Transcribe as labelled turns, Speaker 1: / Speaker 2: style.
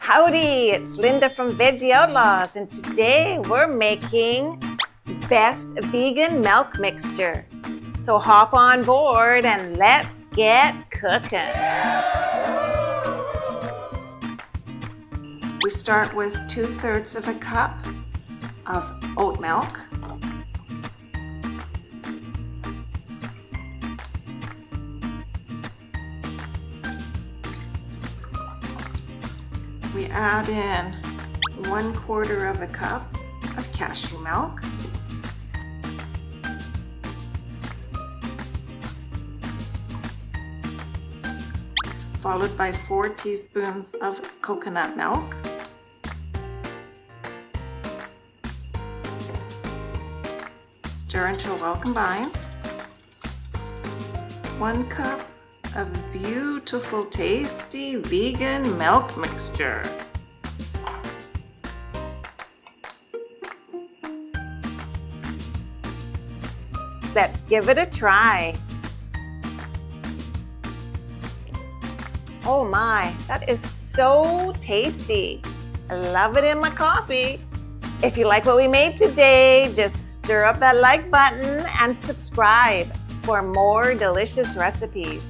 Speaker 1: Howdy, it's Linda from Veggie Outlaws, and today we're making best vegan milk mixture. So hop on board and let's get cooking.
Speaker 2: We start with 2/3 of a cup of oat milk. We add in 1/4 of a cup of cashew milk. Followed by 4 teaspoons of coconut milk. Stir until well combined. 1 cup of beautiful, tasty vegan milk mixture.
Speaker 1: Let's give it a try. Oh my, that is so tasty. I love it in my coffee. If you like what we made today, just stir up that like button and subscribe for more delicious recipes.